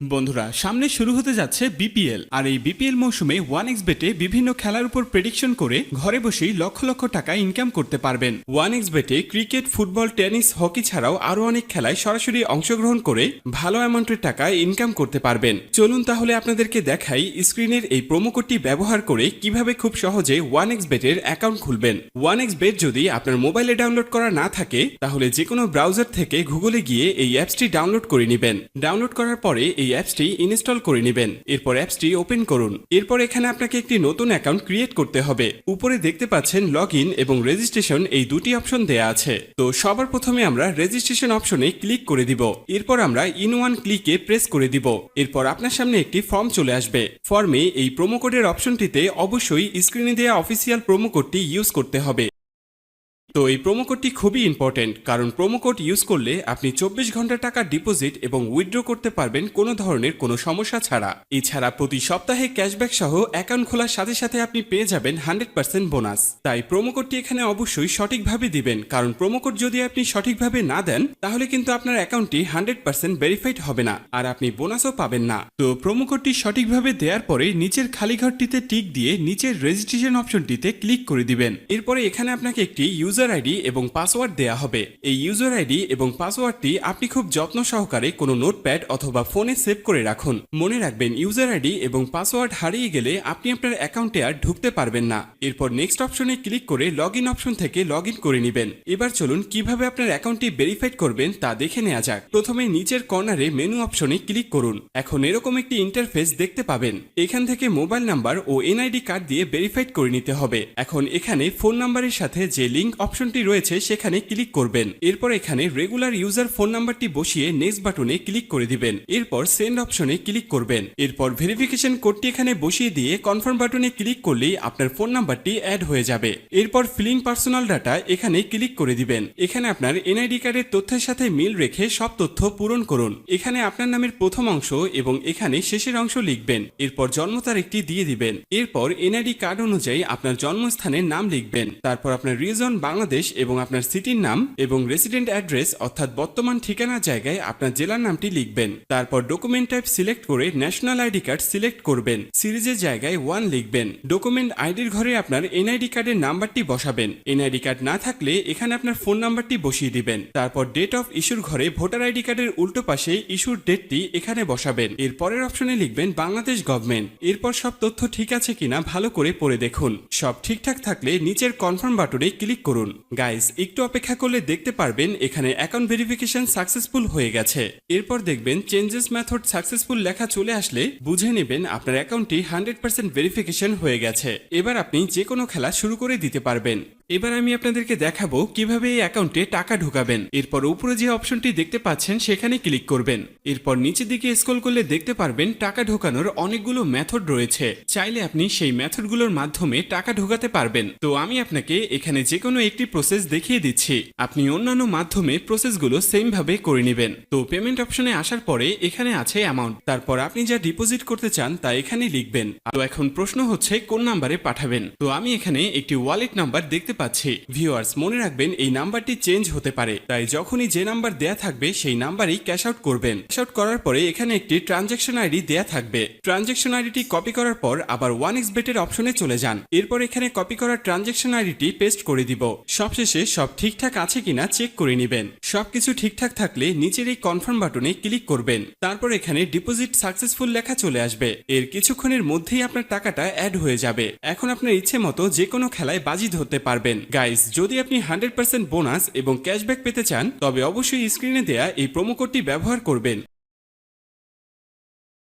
বন্ধুরা সামনে শুরু হতে যাচ্ছে বিপিএল আর এই বিপিএল মৌসুমে 1xBet-এ বিভিন্ন খেলার উপর প্রেডিকশন করে ঘরে বসেই লক্ষ লক্ষ টাকা ইনকাম করতে পারবেন। 1xBet-এ ক্রিকেট, ফুটবল, টেনিস, হকি ছাড়াও আরো অনেক খেলায় সরাসরি অংশগ্রহণ করে ভালো অ্যামাউন্টের টাকা ইনকাম করতে পারবেন। চলুন তাহলে আপনাদেরকে দেখাই স্ক্রিনের এই প্রোমো কোডটি ব্যবহার করে কিভাবে খুব সহজে 1xBet-এর অ্যাকাউন্ট খুলবেন। 1xBet যদি আপনার মোবাইলে ডাউনলোড করা না থাকে তাহলে যে কোনো ব্রাউজার থেকে গুগলে গিয়ে এই অ্যাপসটি ডাউনলোড করে নেবেন। ডাউনলোড করার পরে এই অ্যাপসটি ইনস্টল করে নেবেন। এরপর অ্যাপসটি ওপেন করুন। এরপর এখানে আপনাকে একটি নতুন অ্যাকাউন্ট ক্রিয়েট করতে হবে। উপরে দেখতে পাচ্ছেন লগইন এবং রেজিস্ট্রেশন এই দুটি অপশন দেয়া আছে। তো সবার প্রথমে আমরা রেজিস্ট্রেশন অপশনে ক্লিক করে দিব। এরপর আমরা ইন ওয়ান ক্লিকে প্রেস করে দিব। এরপর আপনার সামনে একটি ফর্ম চলে আসবে। ফর্মে এই প্রোমো কোডের অপশনটিতে অবশ্যই স্ক্রিনে দেওয়া অফিসিয়াল প্রোমো কোডটি ইউজ করতে হবে। তো এই প্রোমো কোডটি খুবই ইম্পর্টেন্ট, কারণ প্রোমো কোড ইউজ করলে আপনি 24 ঘন্টা টাকা ডিপোজিট এবং উইথড্র করতে পারবেন কোনো ধরনের কোনো সমস্যা ছাড়া। এছাড়া প্রতি সপ্তাহে ক্যাশব্যাক সহ অ্যাকাউন্ট খোলার সাথে সাথে আপনি পেয়ে যাবেন 100% বোনাস। তাই প্রোমো কোডটি এখানে অবশ্যই সঠিকভাবে দিবেন, কারণ প্রোমো কোড যদি আপনি সঠিকভাবে না দেন তাহলে কিন্তু আপনার অ্যাকাউন্টটি 100% ভেরিফাইড হবে না আর আপনি বোনাসও পাবেন না। তো প্রোমো কোডটি সঠিকভাবে দেওয়ার পরে নিচের খালি ঘরটিতে টিক দিয়ে নিচের রেজিস্ট্রেশন অপশনটিতে ক্লিক করে দিবেন। এরপরে এখানে আপনাকে একটি ইউজার আইডি এবং পাসওয়ার্ড দেয়া হবে। এই ইউজার আইডি এবং পাসওয়ার্ডটি আপনি খুব যত্ন সহকারে কোনো নোটপ্যাড অথবা ফোনে সেভ করে রাখুন। মনে রাখবেন ইউজার আইডি এবং পাসওয়ার্ড হারিয়ে গেলে আপনি আপনার অ্যাকাউন্টে আর ঢুকতে পারবেন না। এরপর নেক্সট অপশনে ক্লিক করে লগইন অপশন থেকে লগইন করে নেবেন। এবার চলুন কিভাবে আপনার অ্যাকাউন্টটি ভেরিফাইড করবেন তা দেখে নেওয়া যাক। প্রথমে নিচের কর্নারে মেনু অপশনে ক্লিক করুন। এখন এরকম একটি ইন্টারফেস দেখতে পাবেন। এখান থেকে মোবাইল নাম্বার ও এনআইডি কার্ড দিয়ে ভেরিফাইড করে নিতে হবে। এখন এখানে ফোন নাম্বারের সাথে যে লিংক অপশনটি রয়েছে সেখানে ক্লিক করবেন। এরপর এখানে রেগুলার ইউজার ফোন নাম্বারটি বসিয়ে নেক্সট বাটনে ক্লিক করে দিবেন। এরপর সেন্ড অপশনে ক্লিক করবেন। এরপর ভেরিফিকেশন কোডটি এখানে বসিয়ে দিয়ে কনফার্ম বাটনে ক্লিক করলেই আপনার ফোন নাম্বারটি অ্যাড হয়ে যাবে। এরপর ফিলিং পার্সোনাল ডাটা এখানে ক্লিক করে দিবেন। এখানে আপনার এনআইডি কার্ডের তথ্যের সাথে মিল রেখে সব তথ্য পূরণ করুন। এখানে আপনার নামের প্রথম অংশ এবং এখানে শেষের অংশ লিখবেন। এরপর জন্ম তারিখটি দিয়ে দিবেন। এরপর এনআইডি কার্ড অনুযায়ী আপনার জন্মস্থানের নাম লিখবেন। তারপর আপনার রিজন বাংলাদেশ এবং আপনার সিটির নাম এবং রেসিডেন্ট অ্যাড্রেস অর্থাৎ বর্তমান ঠিকানার জায়গায় আপনার জেলার নামটি লিখবেন। তারপর ডকুমেন্ট টাইপ সিলেক্ট করে ন্যাশনাল আইডি কার্ড সিলেক্ট করবেন। সিরিজের জায়গায় 1 লিখবেন। ডকুমেন্ট আইডির ঘরে আপনার এনআইডি কার্ডের নাম্বারটি বসাবেন। এনআইডি কার্ড না থাকলে এখানে আপনার ফোন নাম্বারটি বসিয়ে দিবেন। তারপর ডেট অফ ইস্যুর ঘরে ভোটার আইডি কার্ডের উল্টো পাশে ইস্যুর ডেটটি এখানে বসাবেন। এর পরের অপশনে লিখবেন বাংলাদেশ গভর্নমেন্ট। এরপর সব তথ্য ঠিক আছে কিনা ভালো করে পড়ে দেখুন। সব ঠিকঠাক থাকলে নিচের কনফার্ম বাটনে ক্লিক করুন। গাইস একটু অপেক্ষা করলে দেখতে পারবেন এখানে অ্যাকাউন্ট ভেরিফিকেশন সাকসেসফুল হয়ে গেছে। এরপর দেখবেন চেঞ্জেস মেথড সাকসেসফুল লেখা চলে আসলে বুঝে নেবেন আপনার অ্যাকাউন্টটি 100% ভেরিফিকেশন হয়ে গেছে। এবার আপনি যে কোনো খেলা শুরু করে দিতে পারবেন। এবার আমি আপনাদেরকে দেখাবো কিভাবে এই অ্যাকাউন্টে টাকা ঢুকাবেন। এরপর উপরে যে অপশনটি দেখতে পাচ্ছেন সেখানে ক্লিক করবেন। এরপর নিচের দিকে স্ক্রল করলে দেখতে পারবেন টাকা ঢোকানোর অনেকগুলো মেথড রয়েছে। চাইলে আপনি সেই মেথডগুলোর মাধ্যমে টাকা ঢোকাতে পারবেন। তো আমি আপনাকে এখানে যে কোনো একটি প্রসেস দেখিয়ে দিচ্ছি। আপনি অন্যান্য মাধ্যমে প্রসেসগুলো সেম ভাবে করে নেবেন। তো পেমেন্ট অপশনে আসার পরে এখানে আছে অ্যামাউন্ট। তারপর আপনি যা ডিপোজিট করতে চান তা এখানে লিখবেন। তো এখন প্রশ্ন হচ্ছে কোন নাম্বারে পাঠাবেন। তো আমি এখানে একটি ওয়ালেট নাম্বার দেখতে পাচ্ছি। ভিউয়ার্স মনে রাখবেন এই নাম্বারটি চেঞ্জ হতে পারে, তাই যখনই যে নাম্বার দেয়া থাকবে সেই নাম্বারেই ক্যাশ আউট করবেন। ক্যাশ আউট করার পরে এখানে একটি ট্রানজ্যাকশন আইডি দেয়া থাকবে। ট্রানজ্যাকশন আইডিটি কপি করার পর আবার 1xBet এর অপশনে চলে যান। এরপর এখানে কপি করা ট্রানজ্যাকশন আইডিটি পেস্ট করে দিব। সবশেষে সব ঠিকঠাক আছে কিনা চেক করে নেবেন। সবকিছু ঠিকঠাক থাকলে নিচের এই কনফার্ম বাটনে ক্লিক করবেন। তারপর এখানে ডিপোজিট সাকসেসফুল লেখা চলে আসবে। এর কিছুক্ষণের মধ্যেই আপনার টাকাটা অ্যাড হয়ে যাবে। এখন আপনার ইচ্ছে মতো যে কোনো খেলায় বাজি ধরতে পারবেন। গাইস যদি আপনি 100% বোনাস এবং ক্যাশব্যাক পেতে চান তবে অবশ্যই স্ক্রিনে দেয়া এই প্রোমো কোডটি ব্যবহার করবেন।